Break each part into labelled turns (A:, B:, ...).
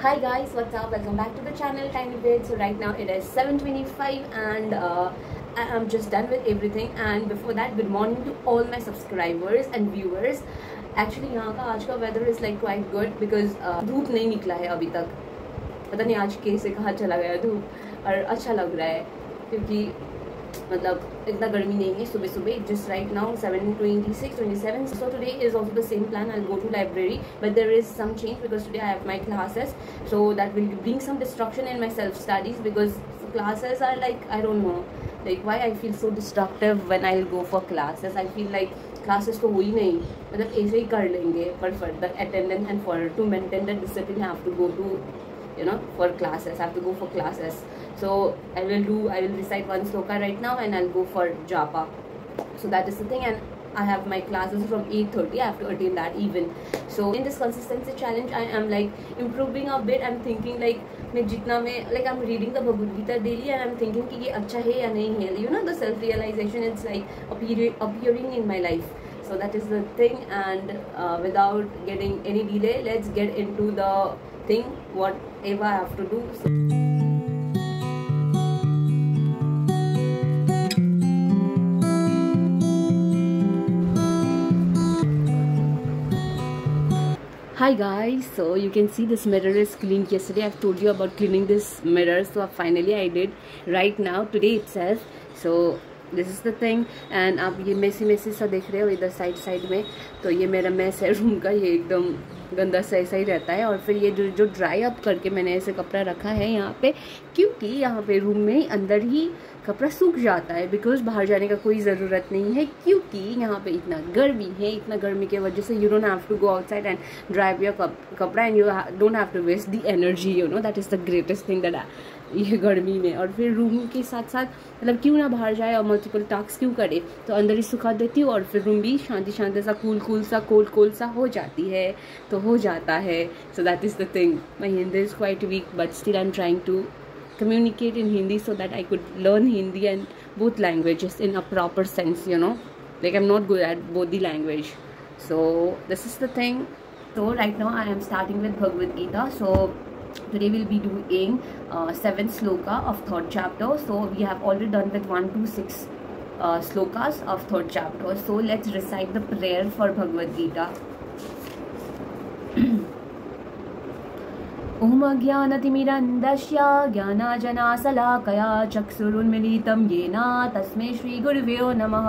A: Hi guys, what's up? Welcome back to the channel Tiny Bit. So right now it is 7:25 and I am just done with everything. And before that, good morning to all my subscribers and viewers. Actually यहाँ का आज का weather is like quite good because धूप नहीं निकला है अभी तक. पता नहीं आज कैसे कहाँ चला गया धूप और अच्छा लग रहा है क्योंकि मतलब इतना गर्मी नहीं है सुबह सुबह. Just right now 7:26-27. So today is also the same plan. I'll go to library, but there is some change because today I have my classes, so that will bring some distraction in my self studies because classes are like, I don't know, like why I feel so destructive when I'll go for classes. I feel like classes तो हुई नहीं, मतलब ऐसे ही कर लेंगे, but for the attendance and for to maintain the discipline I have to go to, you know, for classes. I have to go for classes. So I will recite one sloka right now and I'll go for japa. So that is the thing, and I have my classes from 8:30. I have to attend that even. So in this consistency challenge I am like improving a bit. I'm thinking like मैं जितना मैं like I'm reading the Bhagavad Gita daily and I'm thinking कि ये अच्छा है या नहीं है. You know, the self realization is like appearing in my life. So that is the thing, and without getting any delay, let's get into the thing whatever I have to do. Hi guys, so you can see this mirror is cleaned. Yesterday I've told you about cleaning this mirror, so finally I did right now today itself. So this is the thing, and आप ये Messi सा देख रहे हो इधर side में, तो ये मेरा मेस है रूम का. ये एकदम गंदा सा ऐसा ही रहता है. और फिर ये जो ड्राई अप करके मैंने ऐसे कपड़ा रखा है यहाँ पे, क्योंकि यहाँ पे रूम में अंदर ही कपड़ा सूख जाता है बिकॉज बाहर जाने का कोई ज़रूरत नहीं है, क्योंकि यहाँ पे इतना गर्मी है. इतना गर्मी की वजह से you don't have to go outside and dry your कपड़ा and you don't have to waste the energy. You know, that is the greatest thing that ये गर्मी में. और फिर रूम के साथ साथ मतलब क्यों ना बाहर जाए और मल्टीपल टास्क क्यों करे, तो अंदर ही सुखा देती हूँ और फिर रूम भी शांति सा कूल सा कोल्ड सा हो जाती है, तो हो जाता है. So that is the thing. My Hindi is quite weak but still I am trying to communicate in Hindi so that I could learn Hindi and both languages in a proper sense, you know, like I'm not good at both the language. So this is the thing. So right now I am starting with Bhagavad Gita. So today we'll be doing 7 sloka of 3rd chapter. So we have already done with 1 to 6 slokas of 3rd chapter. So let's recite the prayer for Bhagavad Gita. ओम अज्ञानतिमिरन्धस्य ज्ञानाञ्जनशलाकया चक्षुरुन्मीलितं येन तस्मै श्रीगुरुभ्यो नमः.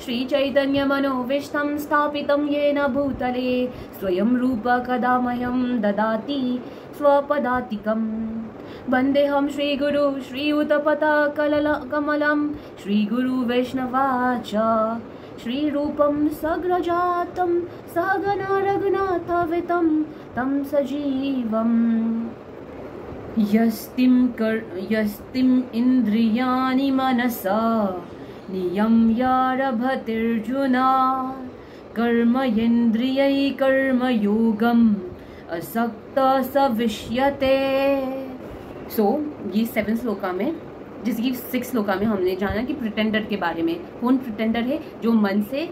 A: श्रीचैतन्यमनोभीष्टं स्थापितं येन भूतले स्वयं रूप कदा मह्यं ददाति स्वपदातिकम्. वन्देऽहं श्रीगुरु श्रीयुतपथकमलं श्रीगुरु वैष्णवाच श्रीरूपं सग्रजातं सगना रघुनाथवितं तं सजीवम्. यस्तिम् इन्द्रियाणि मनसा नियम्यारभतेऽर्जुन कर्मेन्द्रियै कर्मयोगम् असक्तः स विष्यते. सो ये 7 श्लोका में, जैसे कि 6 श्लोका में हमने जाना कि प्रिटेंडर के बारे में. कौन प्रिटेंडर है? जो मन से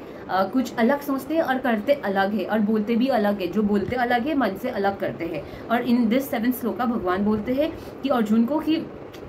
A: कुछ अलग सोचते हैं और करते अलग है और बोलते भी अलग है. जो बोलते अलग है, मन से अलग करते हैं. और इन दिस 7 श्लोका भगवान बोलते हैं कि अर्जुन को कि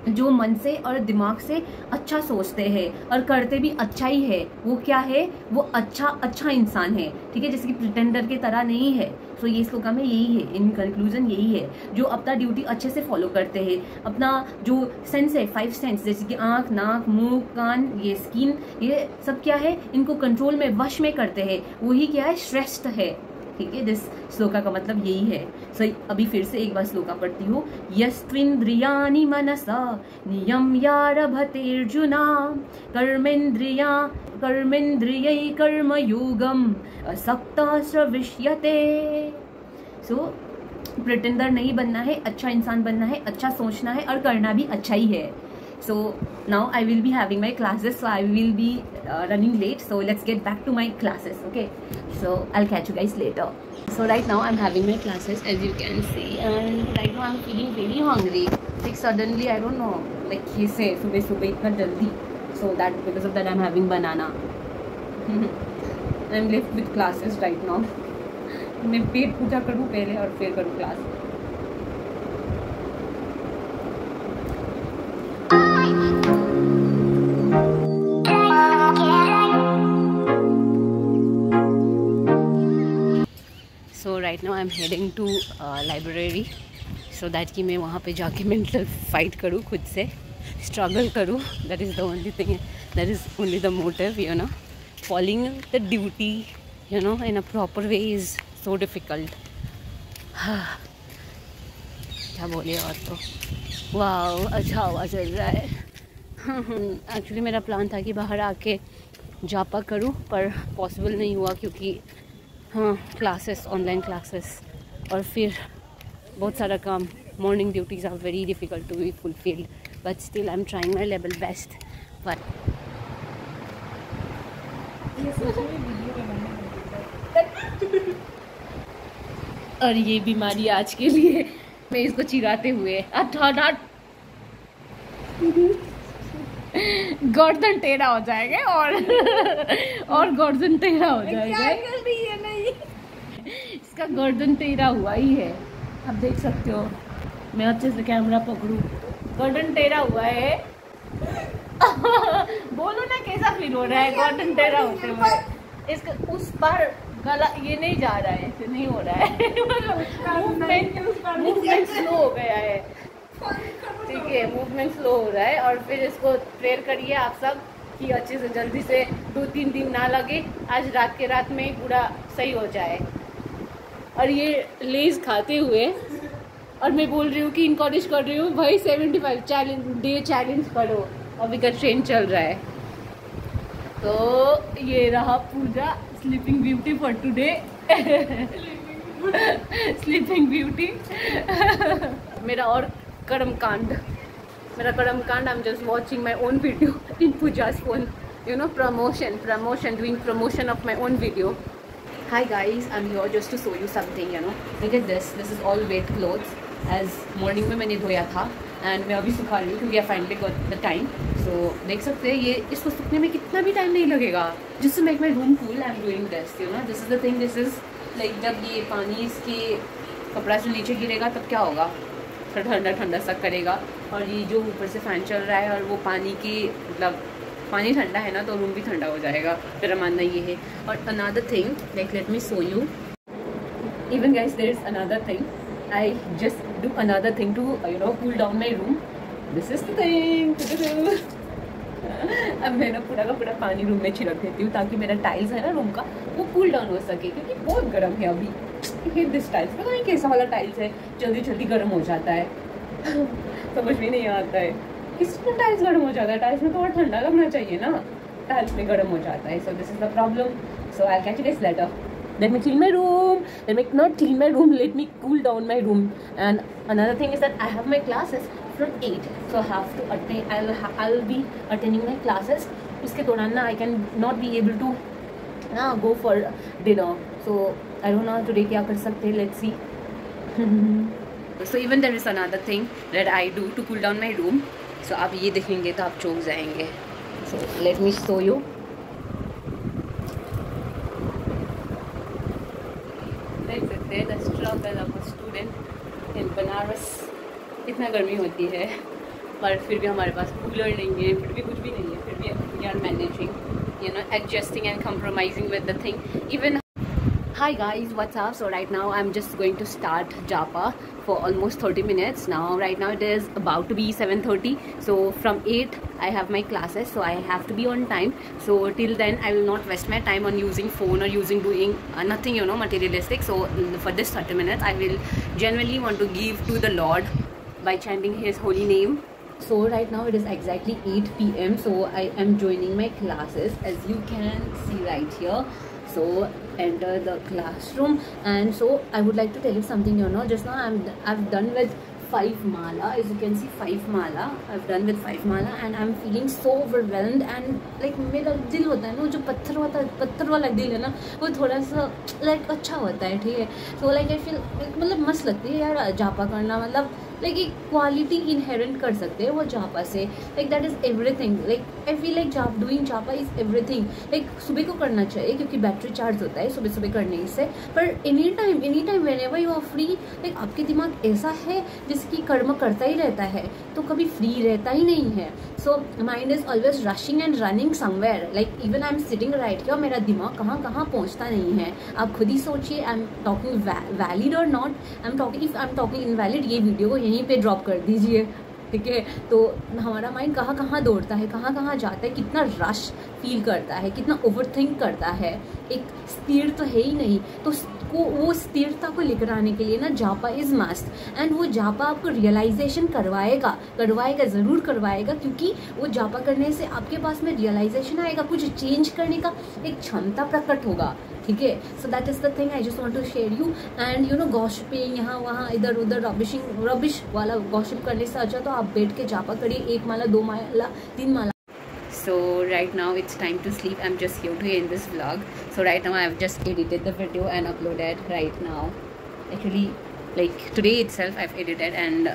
A: जो मन से और दिमाग से अच्छा सोचते हैं और करते भी अच्छा ही है, वो क्या है? वो अच्छा इंसान है. ठीक है, जैसे कि प्रिटेंडर के तरह नहीं है. सो ये श्लोका में यही है, इन कंक्लूजन यही है. जो अपना ड्यूटी अच्छे से फॉलो करते हैं, अपना जो सेंस है 5 सेंस, जैसे कि आँख, नाक, मुंह, कान, ये स्किन, ये सब क्या है, इनको कंट्रोल में, वश में करते हैं, वही क्या है? श्रेष्ठ है. ठीक है, दिस श्लोका का मतलब यही है. सो अभी फिर से एक बार श्लोका पढ़ती हूँ. यस्त्विन्द्रियाणि मनसा नियम्यारभतेऽर्जुन कर्मेन्द्रियै कर्मयोगम् असक्तः स विष्यते. सो प्रिटेंडर नहीं बनना है, अच्छा इंसान बनना है, अच्छा सोचना है और करना भी अच्छा ही है. So now I will be having my classes, so I will be running late. So let's get back to my classes, okay? So I'll catch you guys later. So right now I'm having my classes, as you can see, and right now I'm feeling very hungry. Like suddenly, I don't know, like कैसे सुबह इतना जल्दी. So that because of that I'm having banana. I'm left with classes right now. मैं पेट पूजा करूँ पहले और फिर करूँ class. I am heading to library so that कि मैं वहाँ पे जाके मेंटल फाइट करूँ, खुद से स्ट्रगल करूँ. That is the only thing, that is only the motive, you know. Following the duty, you know, in a proper way is so difficult. क्या बोले और तो. वाह, अच्छा हवा चल रहा है. एक्चुअली मेरा प्लान था कि बाहर आके जापा करूं, पर पॉसिबल नहीं हुआ क्योंकि क्लासेस, ऑनलाइन क्लासेस, और फिर बहुत सारा काम. Morning duties are very difficult to be fulfilled, but still I am trying my level best. But और ये बीमारी आज के लिए मैं इसको चिढ़ाते हुए गर्दन टेढ़ा हो जाएगा और गर्दन टेढ़ा हो जाएगा. इसका गर्दन टेढ़ा हुआ ही है, आप देख सकते हो. मैं अच्छे से कैमरा पकड़ूं, गर्दन टेढ़ा हुआ है. बोलो ना कैसा फील हो रहा है गर्दन टेढ़ा होते हुए. इसका उस पर गला ये नहीं जा रहा है, ऐसे नहीं हो रहा है. मूवमेंट स्लो हो गया है, ठीक है, मूवमेंट स्लो हो रहा है. और फिर इसको प्रेयर करिए आप सब कि अच्छे से जल्दी से 2-3 दिन ना लगे, आज रात के रात में पूरा सही हो जाए. और ये लेज खाते हुए, और मैं बोल रही हूँ कि इनकरेज कर रही हूँ भाई 75 डे चैलेंज करो. अभी का ट्रेंड चल रहा है. तो ये रहा Pooja sleeping beauty for today. Sleeping beauty. मेरा और कर्मकांड, I am just watching my own video in Pooja's phone, you know, doing promotion of my own video. Hi guys, I'm here just to show you something, you know. Look at this is all wet clothes, as morning में मैंने धोया था and मैं अभी सुखा रही हूँ क्योंकि I finally got the time. So देख सकते हैं ये, इसको सूखने में कितना भी टाइम नहीं लगेगा. Just to make my room cool, I'm doing this, you know. This is the thing, this is like जब ये पानी इसके कपड़ा से नीचे गिरेगा तब क्या होगा, ठंडा ठंडा सा करेगा. और ये जो ऊपर से फ़ैन चल रहा है और वो पानी की, मतलब पानी ठंडा है ना तो रूम भी ठंडा हो जाएगा. मेरा मानना ये है. और another thing, like let me show you. Even guys, there is another thing. I just do another thing to, you know, cool down my room. This is the thing. अब मैं ना पूरा का पूरा पानी रूम में छिड़क देती हूँ ताकि मेरा टाइल्स है ना रूम का, वो कूल डाउन हो सके, क्योंकि बहुत गर्म है अभी. हिट दिस टाइल्स, पता नहीं कैसा वाला टाइल्स है, जल्दी जल्दी गर्म हो जाता है. समझ में नहीं आता है किसमें टाइल्स गर्म हो जाता है. टाइल्स में तो और ठंडा लगना चाहिए ना, टाइल्स में गर्म हो जाता है. So this is the problem. So I catch it later. Let me clean my room. Not clean my room. Let me cool down my room. And another thing is that I have my classes from 8, so I have to attend. I'll be attending my classes. उसके दौरान ना I can not be able to go for dinner. So I don't know today क्या कर सकते हैं. Let's see. So even there is another thing that I do to cool down my room. So आप ये देखेंगे तो आप चौंक जाएंगे. So let me show you. देख सकते हैं the struggle of a student in Banaras. इतना गर्मी होती है पर फिर भी हमारे पास कूलर नहीं है, फिर भी कुछ भी नहीं है, फिर भी we are managing, you know, adjusting and compromising with the thing. Even hi guys, what's up? So right now I'm just going to start Japa for almost 30 minutes now. Right now it is about to be 7:30. So from 8 I have my classes, so I have to be on time. So till then I will not waste my time on using phone or doing nothing, you know, materialistic. So for this 30 minutes I will genuinely want to give to the Lord by chanting his holy name. So right now it is exactly 8 PM. So I am joining my classes, as you can see right here. So enter the classroom, and so I would like to tell you something, you know. Just now I've done with 5 mala, as you can see 5 mala. I've done with 5 mala and I'm feeling so overwhelmed. And like मेरा दिल होता है ना, जो पत्थर वाला दिल है ना, वो थोड़ा सा like अच्छा होता है, ठीक है. So like I feel मतलब मस्त लगती है यार जापा करना. मतलब लाइक एक क्वालिटी इनहेरेंट कर सकते हैं वो जापा से. Like that is everything. Like I feel like doing japa is everything. Like सुबह को करना चाहिए क्योंकि बैटरी चार्ज होता है सुबह सुबह करने से, पर any time whenever you are free. Like आपके दिमाग ऐसा है जिसकी कर्म करता ही रहता है, तो कभी फ्री रहता ही नहीं है. So mind is always rushing and running somewhere. Like even I am sitting right here, मेरा दिमाग कहाँ कहाँ पहुँचता नहीं है. आप खुद ही सोचिए, आई एम टॉकिंग वैलिड और not. I am talking invalid, ये वीडियो को यहीं पे ड्रॉप कर दीजिए, ठीक है. तो हमारा माइंड कहाँ कहाँ दौड़ता है, कहाँ कहाँ जाता है, कितना रश फील करता है, कितना ओवरथिंक करता है. एक स्थिर तो है ही नहीं, तो वो स्थिरता को लेकर आने के लिए ना जापा इज मस्ट. एंड वो जापा आपको रियलाइजेशन करवाएगा, ज़रूर करवाएगा, क्योंकि वो जापा करने से आपके पास में रियलाइजेशन आएगा, कुछ चेंज करने का एक क्षमता प्रकट होगा, ठीक है. So that is the thing I just want to share you. And you know gossiping, यहाँ वहाँ इधर उधर रबिश वाला गॉसिप करने से अच्छा तो आप बैठ के जापा करिए, 1 माला 2 माला 3 माला. So right now it's time to sleep. I'm just here to end this vlog. So right now I've just edited the video and uploaded right now. Actually, like today itself I've edited and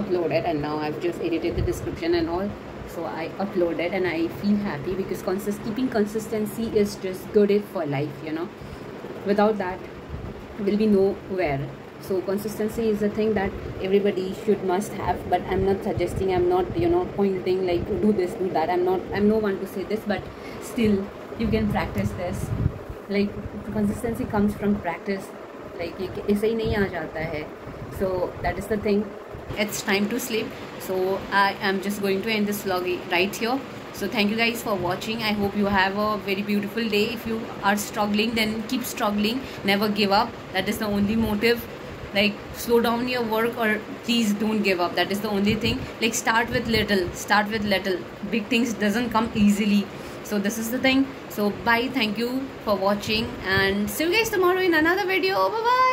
A: uploaded, and now I've just edited the description and all. So I uploaded and I feel happy because keeping consistency is just good for life, you know. Without that, we'll be nowhere. So consistency is a thing that everybody must have, but I'm not suggesting, I'm not, you know, pointing like do this, do that. I'm no one to say this, but still you can practice this. Like consistency comes from practice. Like ऐसे ही नहीं आ जाता है. So that is the thing. It's time to sleep. So I am just going to end this vlog right here. So thank you guys for watching. I hope you have a very beautiful day. If you are struggling, then keep struggling. Never give up. That is the only motive. Like slow down your work, or please don't give up. That is the only thing. Like start with little. Big things doesn't come easily. So this is the thing. So bye, thank you for watching, and see you guys tomorrow in another video. Bye bye.